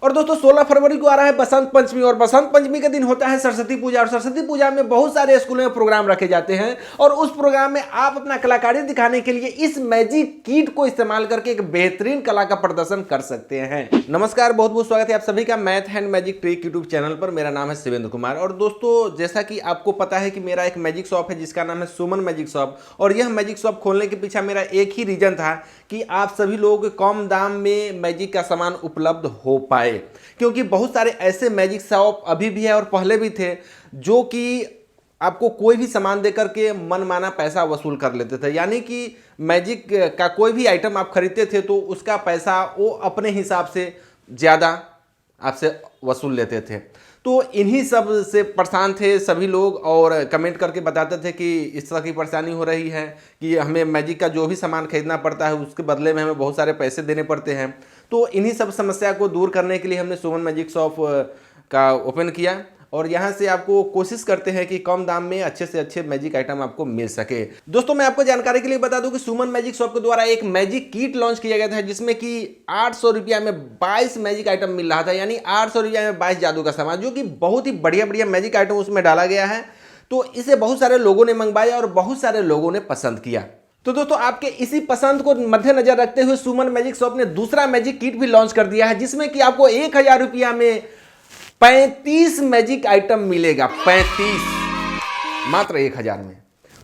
और दोस्तों 16 फरवरी को आ रहा है बसंत पंचमी, और बसंत पंचमी के दिन होता है सरस्वती पूजा। और सरस्वती पूजा में बहुत सारे स्कूलों में प्रोग्राम रखे जाते हैं, और उस प्रोग्राम में आप अपना कलाकारी दिखाने के लिए इस मैजिक किट को इस्तेमाल करके एक बेहतरीन कला का प्रदर्शन कर सकते हैं। नमस्कार, बहुत बहुत स्वागत है आप सभी का math and magic trick YouTube channel पर। मेरा नाम है शिवेंद्र कुमार। और दोस्तों, जैसा कि आपको पता है कि मेरा एक मैजिक शॉप है जिसका नाम है सुमन मैजिक शॉप, और यह मैजिक शॉप खोलने के पीछे मेरा एक ही रीजन था कि आप सभी लोगों को कम दाम में मैजिक का सामान उपलब्ध हो पाए। क्योंकि बहुत सारे ऐसे मैजिक शॉप अभी भी है और पहले भी थे जो कि आपको कोई भी सामान देकर के मनमाना पैसा वसूल कर लेते थे। यानी कि मैजिक का कोई भी आइटम आप खरीदते थे तो उसका पैसा वो अपने हिसाब से ज़्यादा आपसे वसूल लेते थे। तो इन्हीं सब से परेशान थे सभी लोग, और कमेंट करके बताते थे कि इस तरह की परेशानी हो रही है कि हमें मैजिक का जो भी सामान खरीदना पड़ता है उसके बदले में हमें बहुत सारे पैसे देने पड़ते हैं। तो इन्हीं सब समस्या को दूर करने के लिए हमने सुमन मैजिक शॉप का ओपन किया, और यहाँ से आपको कोशिश करते हैं कि कम दाम में अच्छे से अच्छे मैजिक आइटम आपको मिल सके। दोस्तों, मैं आपको जानकारी के लिए बता दूं कि सुमन मैजिक शॉप के द्वारा एक मैजिक किट लॉन्च किया गया था जिसमें कि 800 रुपया में 22 मैजिक आइटम मिल रहा था। यानी 800 रुपया में 22 जादू का सामान, जो कि बहुत ही बढ़िया बढ़िया मैजिक आइटम उसमें डाला गया है। तो इसे बहुत सारे लोगों ने मंगवाया और बहुत सारे लोगों ने पसंद किया। तो दोस्तों, आपके इसी पसंद को मद्देनजर रखते हुए सुमन मैजिक शॉप ने दूसरा मैजिक किट भी लॉन्च कर दिया है जिसमें कि आपको 1000 रुपया में 35 मैजिक आइटम मिलेगा। 35 मात्र 1000 में।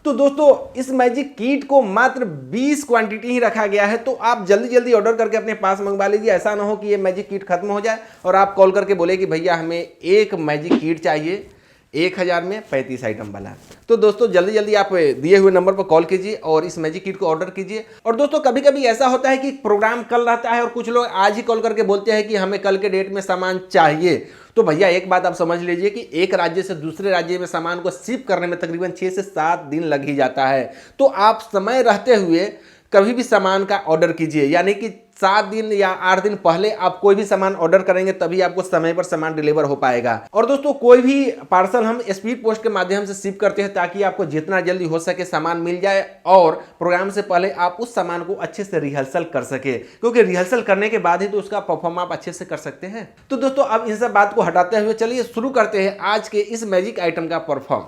तो दोस्तों, इस मैजिक किट को मात्र 20 क्वांटिटी ही रखा गया है, तो आप जल्दी जल्दी ऑर्डर करके अपने पास मंगवा लीजिए। ऐसा ना हो कि ये मैजिक किट खत्म हो जाए और आप कॉल करके बोले कि भैया हमें एक मैजिक किट चाहिए 1000 में 35 आइटम वाला। तो दोस्तों, जल्दी जल्दी आप दिए हुए नंबर पर कॉल कीजिए और इस मैजिक किट को ऑर्डर कीजिए। और दोस्तों, कभी कभी ऐसा होता है कि प्रोग्राम कल रहता है और कुछ लोग आज ही कॉल करके बोलते हैं कि हमें कल के डेट में सामान चाहिए। तो भैया एक बात आप समझ लीजिए कि एक राज्य से दूसरे राज्य में सामान को शिप करने में तकरीबन 6 से 7 दिन लग ही जाता है। तो आप समय रहते हुए कभी भी सामान का ऑर्डर कीजिए, यानी कि 7 दिन या 8 दिन पहले आप कोई भी सामान ऑर्डर करेंगे तभी आपको समय पर सामान डिलीवर हो पाएगा। और दोस्तों, कोई भी पार्सल हम स्पीड पोस्ट के माध्यम से शिप करते हैं ताकि आपको जितना जल्दी हो सके सामान मिल जाए और प्रोग्राम से पहले आप उस सामान को अच्छे से रिहर्सल कर सके, क्योंकि रिहर्सल करने के बाद ही तो उसका परफॉर्म आप अच्छे से कर सकते हैं। तो दोस्तों, अब इन सब बात को हटाते हुए चलिए शुरू करते हैं आज के इस मैजिक आइटम का परफॉर्म।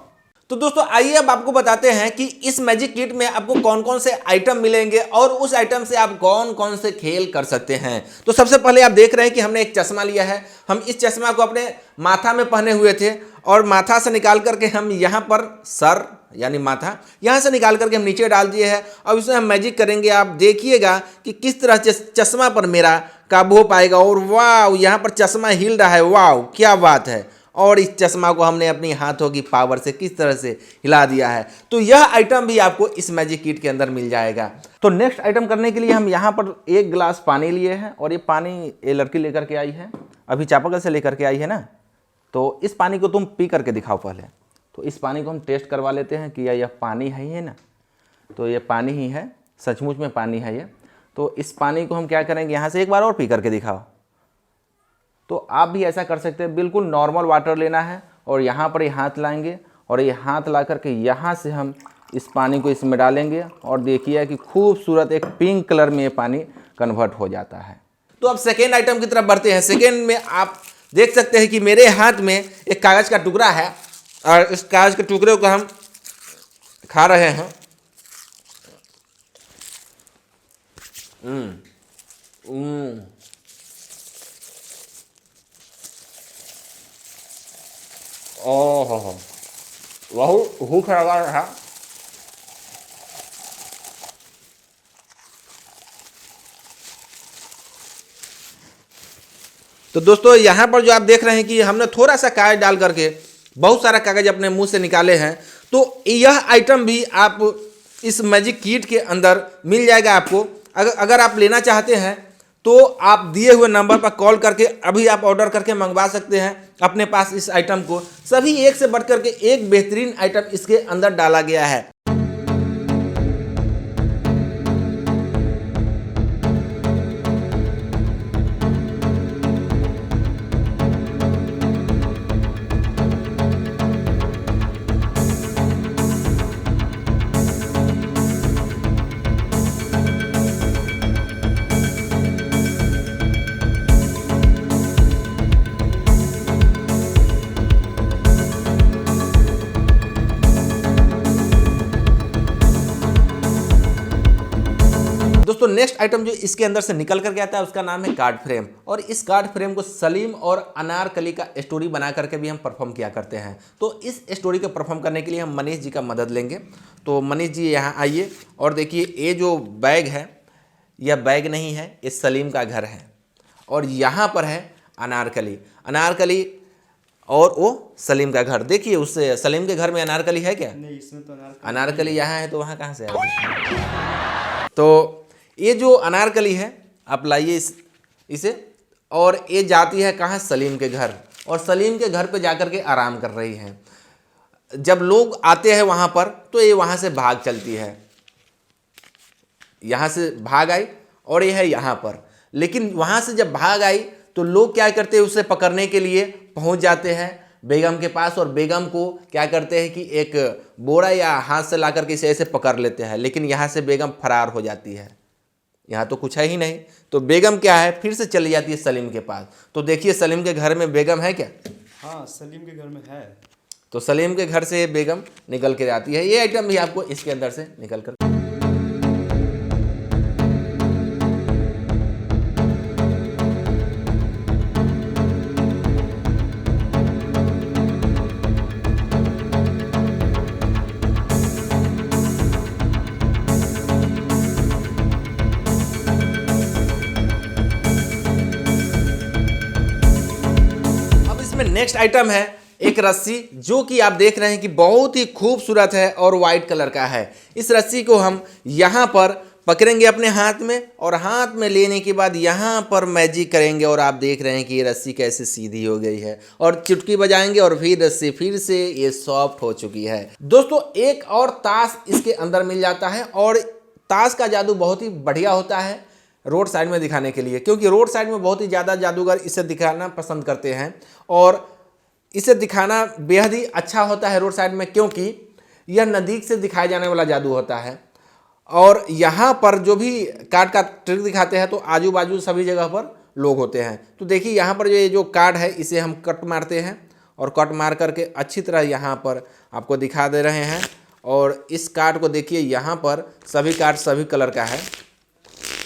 तो दोस्तों, आइए अब आपको बताते हैं कि इस मैजिक किट में आपको कौन कौन से आइटम मिलेंगे और उस आइटम से आप कौन कौन से खेल कर सकते हैं। तो सबसे पहले आप देख रहे हैं कि हमने एक चश्मा लिया है। हम इस चश्मा को अपने माथा में पहने हुए थे, और माथा से निकाल करके हम यहाँ पर सर यानी माथा यहाँ से निकाल करके हम नीचे डाल दिए हैं। अब इसमें हम मैजिक करेंगे। आप देखिएगा कि किस तरह चश्मा पर मेरा काबू हो पाएगा। और वाह, यहाँ पर चश्मा हिल रहा है। वाह, क्या बात है। और इस चश्मा को हमने अपनी हाथों की पावर से किस तरह से हिला दिया है। तो यह आइटम भी आपको इस मैजिक किट के अंदर मिल जाएगा। तो नेक्स्ट आइटम करने के लिए हम यहाँ पर 1 गिलास पानी लिए हैं, और ये पानी ये लड़की लेकर के आई है, अभी चापाकल से लेकर के आई है ना। तो इस पानी को तुम पी करके दिखाओ पहले। तो इस पानी को हम टेस्ट करवा लेते हैं कि यह पानी है ही है ना। तो ये पानी ही है, सचमुच में पानी है ये। तो इस पानी को हम क्या करेंगे, यहाँ से एक बार और पी करके दिखाओ। तो आप भी ऐसा कर सकते हैं। बिल्कुल नॉर्मल वाटर लेना है और यहाँ पर ये हाथ लाएंगे, और ये हाथ ला करके यहाँ से हम इस पानी को इसमें डालेंगे, और देखिए कि खूबसूरत एक पिंक कलर में ये पानी कन्वर्ट हो जाता है। तो अब सेकेंड आइटम की तरफ बढ़ते हैं। सेकेंड में आप देख सकते हैं कि मेरे हाथ में एक कागज़ का टुकड़ा है, और इस कागज़ के टुकड़े को हम खा रहे हैं। ओहो, बहुत भूख लगा रहा। तो दोस्तों, यहाँ पर जो आप देख रहे हैं कि हमने थोड़ा सा कागज डाल करके बहुत सारा कागज अपने मुंह से निकाले हैं। तो यह आइटम भी आप इस मैजिक किट के अंदर मिल जाएगा आपको। अगर आप लेना चाहते हैं तो आप दिए हुए नंबर पर कॉल करके अभी आप ऑर्डर करके मंगवा सकते हैं अपने पास इस आइटम को। सभी एक से बढ़ करके एक बेहतरीन आइटम इसके अंदर डाला गया है। दोस्तों नेक्स्ट आइटम जो इसके अंदर से निकल करके आता है उसका नाम है कार्ड फ्रेम। और इस कार्ड फ्रेम को सलीम और अनारकली का स्टोरी बना करके भी हम परफॉर्म किया करते हैं। तो इस स्टोरी को परफॉर्म करने के लिए हम मनीष जी का मदद लेंगे। तो मनीष जी यहाँ आइए और देखिए, ये जो बैग है यह बैग नहीं है, ये सलीम का घर है और यहाँ पर है अनारकली और वो सलीम का घर। देखिए, उससे सलीम के घर में अनारकली है क्या? नहीं, इसमें तो अनारकली यहाँ है तो वहाँ कहाँ से आएगी? तो ये जो अनारकली है आप लाइए इसे, और ये जाती है कहाँ? सलीम के घर। और सलीम के घर पे जाकर के आराम कर रही है। जब लोग आते हैं वहाँ पर तो ये वहाँ से भाग चलती है, यहाँ से भाग आई और ये है यहाँ पर। लेकिन वहाँ से जब भाग आई तो लोग क्या करते हैं, उसे पकड़ने के लिए पहुँच जाते हैं बेगम के पास, और बेगम को क्या करते हैं कि एक बोरा या हाथ से ला करके इसे ऐसे पकड़ लेते हैं। लेकिन यहाँ से बेगम फरार हो जाती है, यहाँ तो कुछ है ही नहीं। तो बेगम क्या है, फिर से चली जाती है सलीम के पास। तो देखिए, सलीम के घर में बेगम है क्या? हाँ, सलीम के घर में है। तो सलीम के घर से बेगम निकल के आती है। ये आइटम भी आपको इसके अंदर से निकल कर नेक्स्ट आइटम है एक रस्सी, जो कि आप देख रहे हैं कि बहुत ही खूबसूरत है और वाइट कलर का है। इस रस्सी को हम यहाँ पर पकड़ेंगे अपने हाथ में, और हाथ में लेने के बाद यहाँ पर मैजिक करेंगे और आप देख रहे हैं कि ये रस्सी कैसे सीधी हो गई है। और चुटकी बजाएंगे और फिर रस्सी फिर से ये सॉफ्ट हो चुकी है। दोस्तों, एक और ताश इसके अंदर मिल जाता है, और ताश का जादू बहुत ही बढ़िया होता है रोड साइड में दिखाने के लिए, क्योंकि रोड साइड में बहुत ही ज़्यादा जादूगर इसे दिखाना पसंद करते हैं। और इसे दिखाना बेहद ही अच्छा होता है रोड साइड में, क्योंकि यह नज़दीक से दिखाए जाने वाला जादू होता है। और यहाँ पर जो भी कार्ड का ट्रिक दिखाते हैं तो आजू बाजू सभी जगह पर लोग होते हैं। तो देखिए, यहाँ पर ये जो कार्ड है इसे हम कट मारते हैं, और कट मार करके अच्छी तरह यहाँ पर आपको दिखा दे रहे हैं। और इस कार्ड को देखिए, यहाँ पर सभी कार्ड सभी कलर का है,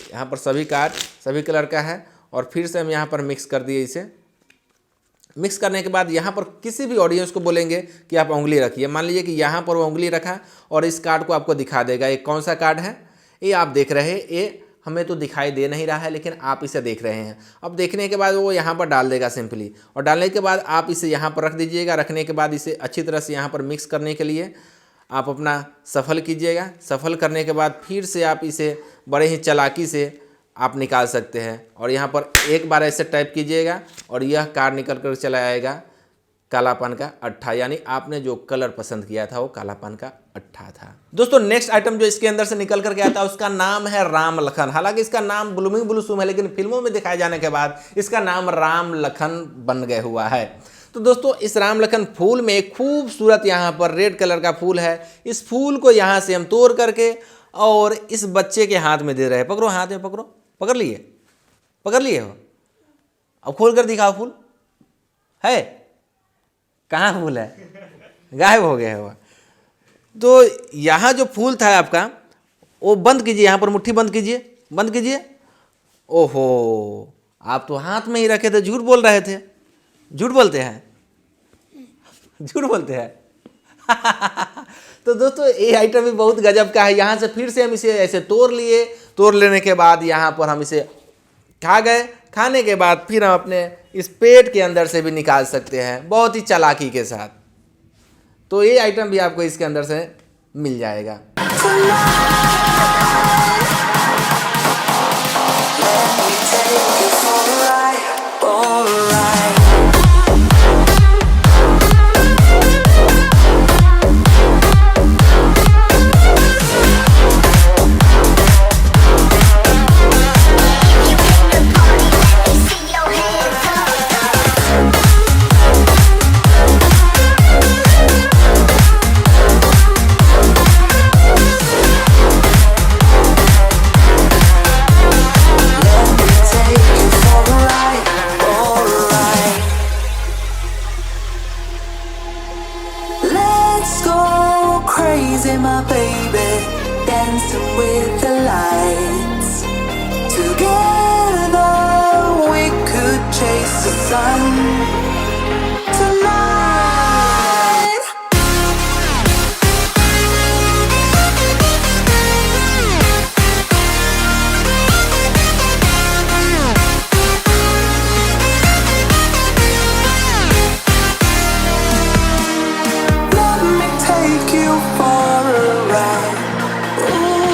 यहाँ पर सभी कार्ड सभी कलर का है। और फिर से हम यहाँ पर मिक्स कर दिए। इसे मिक्स करने के बाद यहाँ पर किसी भी ऑडियंस को बोलेंगे कि आप उंगली रखिए। मान लीजिए कि यहाँ पर वो उंगली रखा और इस कार्ड को आपको दिखा देगा। ये कौन सा कार्ड है, ये आप देख रहे हैं। ये हमें तो दिखाई दे नहीं रहा है, लेकिन आप इसे देख रहे हैं। अब देखने के बाद वो यहाँ पर डाल देगा सिंपली, और डालने के बाद आप इसे यहाँ पर रख दीजिएगा। रखने के बाद इसे अच्छी तरह से यहाँ पर मिक्स करने के लिए आप अपना सफल कीजिएगा। सफल करने के बाद फिर से आप इसे बड़े ही चालाकी से आप निकाल सकते हैं। और यहाँ पर एक बार ऐसे टाइप कीजिएगा और यह कार्ड निकल कर चला आएगा कालापन का अट्ठा, यानी आपने जो कलर पसंद किया था वो कालापन का अट्ठा था। दोस्तों, नेक्स्ट आइटम जो इसके अंदर से निकल कर गया था उसका नाम है राम लखन। हालांकि इसका नाम ब्लूमिंग ब्लूसुम है, लेकिन फिल्मों में दिखाए जाने के बाद इसका नाम राम लखन बन गया हुआ है। तो दोस्तों, इस राम लखन फूल में एक खूबसूरत यहाँ पर रेड कलर का फूल है। इस फूल को यहाँ से हम तोड़ करके और इस बच्चे के हाथ में दे रहे हैं। पकड़ो, हाथ में पकड़ो, पकड़ लिए हो। अब खोल कर दिखाओ, फूल है कहाँ? फूल है गायब हो गया है वो। तो यहाँ जो फूल था आपका वो बंद कीजिए, यहाँ पर मुट्ठी बंद कीजिए, बंद कीजिए। ओहो, आप तो हाथ में ही रखे थे, झूठ बोल रहे थे। झूठ बोलते हैं, झूठ बोलते हैं। तो दोस्तों, ये आइटम भी बहुत गजब का है। यहाँ से फिर से हम इसे ऐसे तोड़ लिए। तोड़ लेने के बाद यहाँ पर हम इसे खा गए। खाने के बाद फिर हम अपने इस पेट के अंदर से भी निकाल सकते हैं बहुत ही चालाकी के साथ। तो ये आइटम भी आपको इसके अंदर से मिल जाएगा। the sun tonight. Let me take you for a ride. Ooh.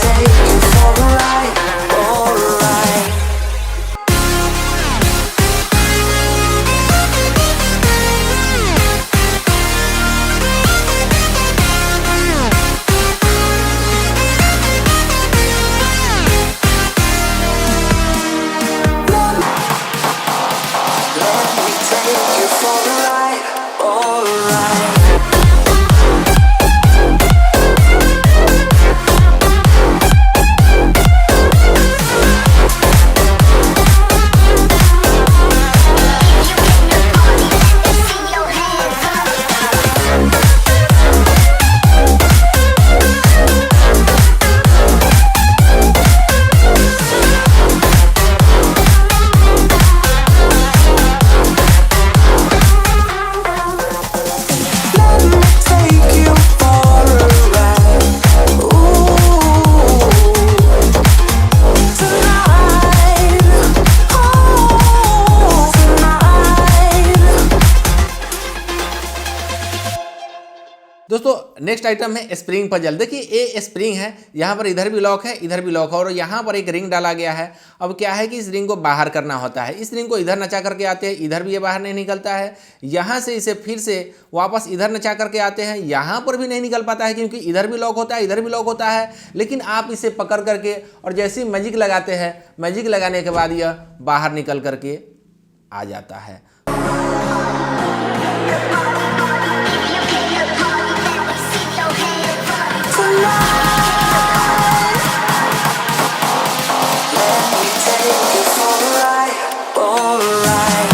Take you for a ride, alright. Let me take you for a ride, alright. Let me take you for a ride. Ooh, tonight. Oh, tonight. दोस्तों next item है spring puzzle. देखिए ये spring है, यहाँ पर इधर भी lock है, इधर भी लॉक है, और यहाँ पर एक रिंग डाला गया है। अब क्या है कि इस रिंग को बाहर करना होता है। इस रिंग को इधर नचा करके आते हैं, इधर भी ये बाहर नहीं निकलता है। यहाँ से इसे फिर से वापस इधर नचा करके आते हैं, यहाँ पर भी नहीं निकल पाता है क्योंकि इधर भी लॉक होता है, इधर भी लॉक होता है। लेकिन आप इसे पकड़ करके और जैसे ही मैजिक लगाते हैं, मैजिक लगाने के बाद यह बाहर निकल करके आ जाता है। Let me take you for a ride, alright.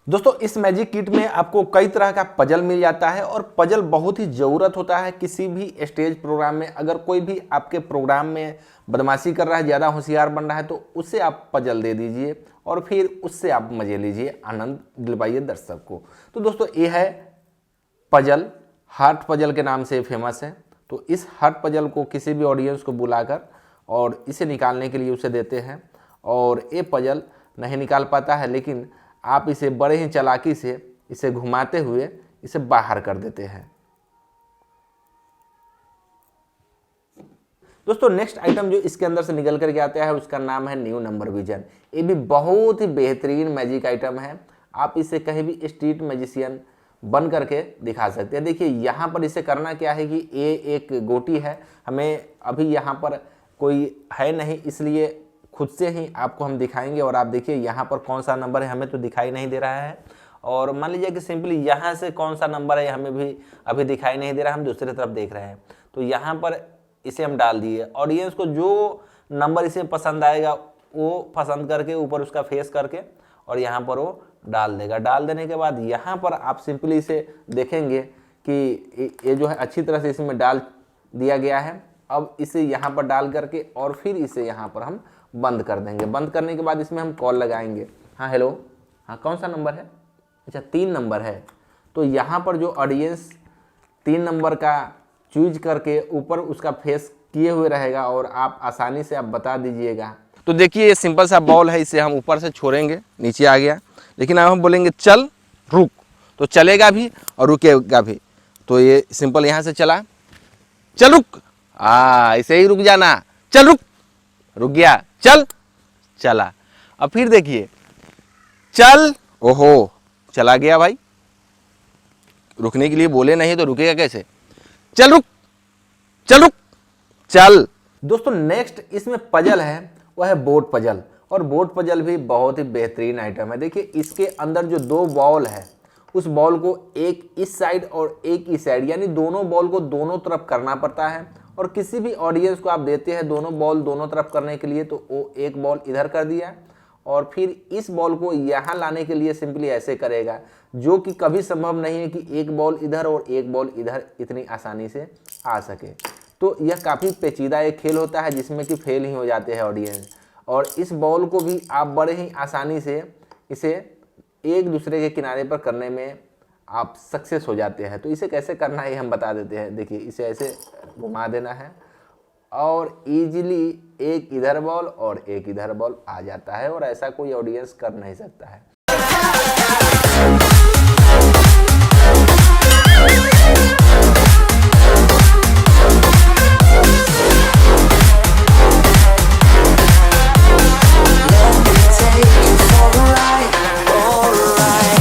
दोस्तों इस मैजिक किट में आपको कई तरह का पजल मिल जाता है, और पजल बहुत ही ज़रूरत होता है किसी भी स्टेज प्रोग्राम में। अगर कोई भी आपके प्रोग्राम में बदमाशी कर रहा है, ज़्यादा होशियार बन रहा है, तो उसे आप पजल दे दीजिए और फिर उससे आप मजे लीजिए, आनंद दिलवाइए दर्शक को। तो दोस्तों ये है पजल, हार्ट पजल के नाम से फेमस है। तो इस हार्ट पजल को किसी भी ऑडियंस को बुलाकर और इसे निकालने के लिए उसे देते हैं, और ये पजल नहीं निकाल पाता है, लेकिन आप इसे बड़े ही चालाकी से इसे घुमाते हुए इसे बाहर कर देते हैं। दोस्तों नेक्स्ट आइटम जो इसके अंदर से निकल करके आता है उसका नाम है न्यू नंबर विजन। ये भी बहुत ही बेहतरीन मैजिक आइटम है। आप इसे कहीं भी स्ट्रीट मैजिशियन बन करके दिखा सकते हैं। देखिए यहाँ पर इसे करना क्या है कि ये एक गोटी है, हमें अभी यहाँ पर कोई है नहीं, इसलिए खुद से ही आपको हम दिखाएंगे। और आप देखिए यहाँ पर कौन सा नंबर है, हमें तो दिखाई नहीं दे रहा है। और मान लीजिए कि सिंपली यहाँ से कौन सा नंबर है हमें भी अभी दिखाई नहीं दे रहा, हम दूसरी तरफ देख रहे हैं। तो यहाँ पर इसे हम डाल दिए। ऑडियंस को जो नंबर इसे पसंद आएगा वो पसंद करके ऊपर उसका फेस करके और यहाँ पर वो डाल देगा। डाल देने के बाद यहाँ पर आप सिंपली इसे देखेंगे कि ये जो है अच्छी तरह से इसमें डाल दिया गया है। अब इसे यहाँ पर डाल करके और फिर इसे यहाँ पर हम बंद कर देंगे। बंद करने के बाद इसमें हम कॉल लगाएंगे। हाँ हेलो, हाँ कौन सा नंबर है? अच्छा 3 नंबर है। तो यहाँ पर जो ऑडियंस 3 नंबर का चूज करके ऊपर उसका फेस किए हुए रहेगा और आप आसानी से आप बता दीजिएगा। तो देखिए ये सिंपल सा बॉल है, इसे हम ऊपर से छोड़ेंगे, नीचे आ गया। लेकिन अब हम बोलेंगे चल रुक, तो चलेगा भी और रुकेगा भी। तो ये सिंपल यहाँ से चला, चल रुक, ऐसे ही रुक जाना, चल रुक, रुक गया, चल चला। अब फिर देखिए चल ओहो, चला गया भाई। रुकने के लिए बोले नहीं तो रुकेगा कैसे? चल रुक, चल रुक, चल। दोस्तों नेक्स्ट इसमें पजल है, वह है बोट पजल। और बोट पजल भी बहुत ही बेहतरीन आइटम है। देखिए इसके अंदर जो दो बॉल है, उस बॉल को एक इस साइड और एक इस साइड, यानी दोनों बॉल को दोनों तरफ करना पड़ता है। और किसी भी ऑडियंस को आप देते हैं दोनों बॉल दोनों तरफ करने के लिए, तो वो एक बॉल इधर कर दिया और फिर इस बॉल को यहाँ लाने के लिए सिंपली ऐसे करेगा, जो कि कभी संभव नहीं है कि एक बॉल इधर और एक बॉल इधर इतनी आसानी से आ सके। तो यह काफ़ी पेचीदा एक खेल होता है जिसमें कि फेल ही हो जाते हैं ऑडियंस। और इस बॉल को भी आप बड़े ही आसानी से इसे एक दूसरे के किनारे पर करने में आप सक्सेस हो जाते हैं। तो इसे कैसे करना है हम बता देते हैं। देखिए इसे ऐसे घुमा देना है और इजीली एक इधर बॉल और एक इधर बॉल आ जाता है, और ऐसा कोई ऑडियंस कर नहीं सकता है। Take you for a ride, for a ride.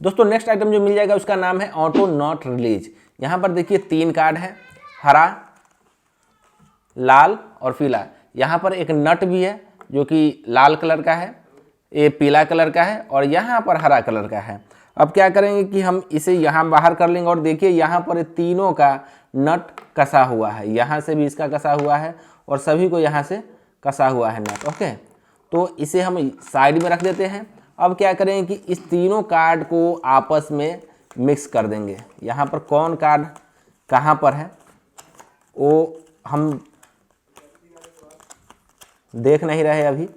दोस्तों नेक्स्ट आइटम जो मिल जाएगा उसका नाम है ऑटो नॉट रिलीज। यहाँ पर देखिए 3 कार्ड है, हरा, लाल और पीला। यहाँ पर एक नट भी है जो कि लाल कलर का है, ये पीला कलर का है और यहाँ पर हरा कलर का है। अब क्या करेंगे कि हम इसे यहाँ बाहर कर लेंगे और देखिए यहाँ पर तीनों का नट कसा हुआ है, यहाँ से भी इसका कसा हुआ है और सभी को यहाँ से कसा हुआ है नट। ओके, तो इसे हम साइड में रख देते हैं। अब क्या करेंगे कि इस तीनों कार्ड को आपस में मिक्स कर देंगे। यहाँ पर कौन कार्ड कहाँ पर है वो हम देख नहीं रहे अभी,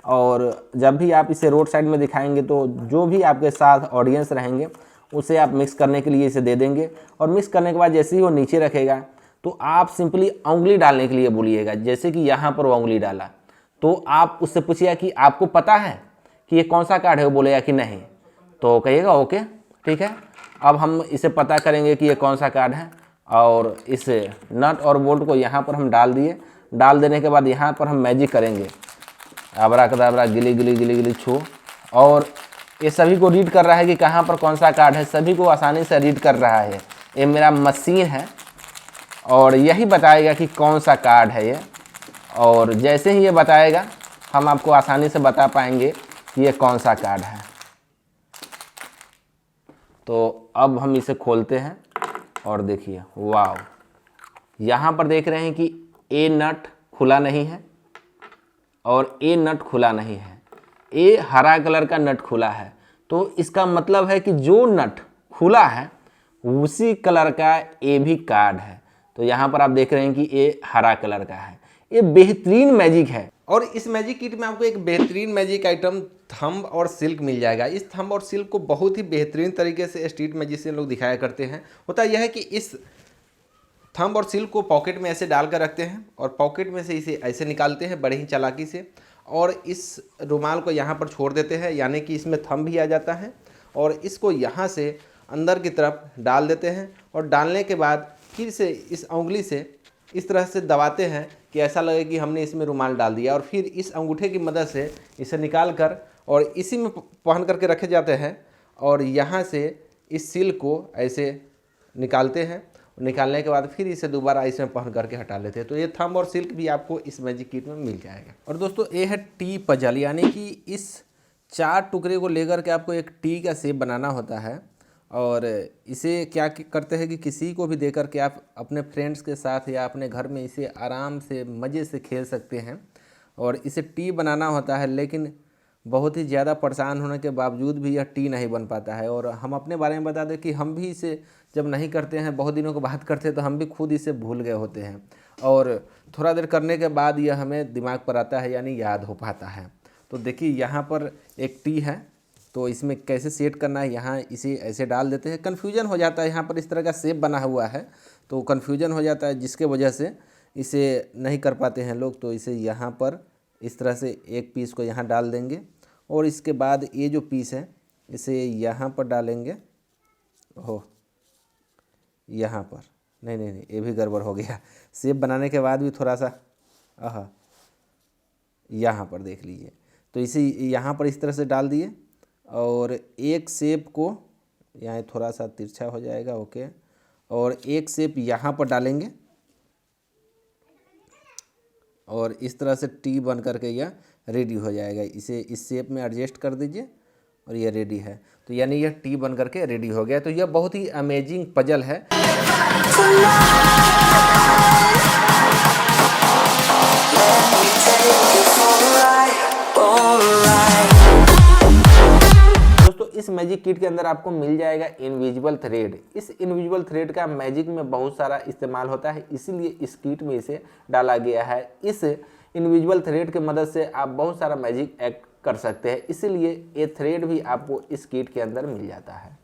और जब भी आप इसे रोड साइड में दिखाएंगे तो जो भी आपके साथ ऑडियंस रहेंगे उसे आप मिक्स करने के लिए इसे दे देंगे। और मिक्स करने के बाद जैसे ही वो नीचे रखेगा तो आप सिंपली उंगली डालने के लिए बोलिएगा। जैसे कि यहाँ पर वो उंगली डाला तो आप उससे पूछिएगा कि आपको पता है कि ये कौन सा कार्ड है, वो बोलेगा कि नहीं, तो कहिएगा ओके ठीक है। अब हम इसे पता करेंगे कि ये कौन सा कार्ड है और इस नट और बोल्ट को यहाँ पर हम डाल दिए। डाल देने के बाद यहाँ पर हम मैजिक करेंगे, आबरा कदाबरा गिली गिली गिली गिली छू, और ये सभी को रीड कर रहा है कि कहाँ पर कौन सा कार्ड है, सभी को आसानी से रीड कर रहा है। ये मेरा मशीन है और यही बताएगा कि कौन सा कार्ड है ये, और जैसे ही ये बताएगा हम आपको आसानी से बता पाएंगे कि ये कौन सा कार्ड है। तो अब हम इसे खोलते हैं और देखिए वाव, यहाँ पर देख रहे हैं कि ए नट खुला नहीं है और ए नट खुला नहीं है, ए हरा कलर का नट खुला है। तो इसका मतलब है कि जो नट खुला है उसी कलर का ए भी कार्ड है। तो यहाँ पर आप देख रहे हैं कि ए हरा कलर का है। ये बेहतरीन मैजिक है। और इस मैजिक किट में आपको एक बेहतरीन मैजिक आइटम थंब और सिल्क मिल जाएगा। इस थंब और सिल्क को बहुत ही बेहतरीन तरीके से स्ट्रीट मैजिशियन लोग दिखाया करते हैं। होता यह है कि इस थंब और सिल्क को पॉकेट में ऐसे डाल कर रखते हैं और पॉकेट में से इसे ऐसे निकालते हैं बड़े ही चालाकी से, और इस रुमाल को यहाँ पर छोड़ देते हैं, यानी कि इसमें थंब भी आ जाता है। और इसको यहाँ से अंदर की तरफ डाल देते हैं और डालने के बाद फिर से इस उंगली से इस तरह से दबाते हैं कि ऐसा लगे कि हमने इसमें रुमाल डाल दिया, और फिर इस अंगूठे की मदद से इसे निकाल कर और इसी में पहन करके रखे जाते हैं। और यहाँ से इस सिल्क को ऐसे निकालते हैं, निकालने के बाद फिर इसे दोबारा इसमें पहन करके हटा लेते हैं। तो ये थंब और सिल्क भी आपको इस मैजिक किट में मिल जाएगा। और दोस्तों ये है टी पजल, यानी कि इस 4 टुकड़े को लेकर के आपको एक टी का शेप बनाना होता है। और इसे क्या करते हैं कि किसी को भी देकर के आप अपने फ्रेंड्स के साथ या अपने घर में इसे आराम से मज़े से खेल सकते हैं। और इसे टी बनाना होता है, लेकिन बहुत ही ज़्यादा परेशान होने के बावजूद भी यह टी नहीं बन पाता है। और हम अपने बारे में बता दें कि हम भी इसे जब नहीं करते हैं, बहुत दिनों के बाद करते हैं, तो हम भी खुद इसे भूल गए होते हैं और थोड़ा देर करने के बाद यह हमें दिमाग पर आता है, यानी याद हो पाता है। तो देखिए यहाँ पर एक टी है तो इसमें कैसे सेट करना है, यहाँ इसे ऐसे डाल देते हैं। कन्फ्यूजन हो जाता है, यहाँ पर इस तरह का शेप बना हुआ है तो कन्फ्यूजन हो जाता है, जिसके वजह से इसे नहीं कर पाते हैं लोग। तो इसे यहाँ पर इस तरह से एक पीस को यहाँ डाल देंगे और इसके बाद ये जो पीस है इसे यहाँ पर डालेंगे। ओह, यहाँ पर नहीं नहीं नहीं, ये भी गड़बड़ हो गया। शेप बनाने के बाद भी थोड़ा सा यहाँ पर देख लीजिए। तो इसे यहाँ पर इस तरह से डाल दिए और एक शेप को यहाँ थोड़ा सा तिरछा हो जाएगा, ओके, और एक शेप यहाँ पर डालेंगे और इस तरह से टी बन करके यह रेडी हो जाएगा। इसे इस शेप में एडजस्ट कर दीजिए और यह रेडी है। तो यानी यह टी बन करके रेडी हो गया। तो यह बहुत ही अमेजिंग पजल है। दोस्तों इस मैजिक किट के अंदर आपको मिल जाएगा इनविजिबल थ्रेड। इस इनविजिबल थ्रेड का मैजिक में बहुत सारा इस्तेमाल होता है, इसीलिए इस किट में इसे डाला गया है। इस इनविजिबल थ्रेड की मदद से आप बहुत सारा मैजिक एक्ट कर सकते हैं, इसीलिए ये थ्रेड भी आपको इस किट के अंदर मिल जाता है।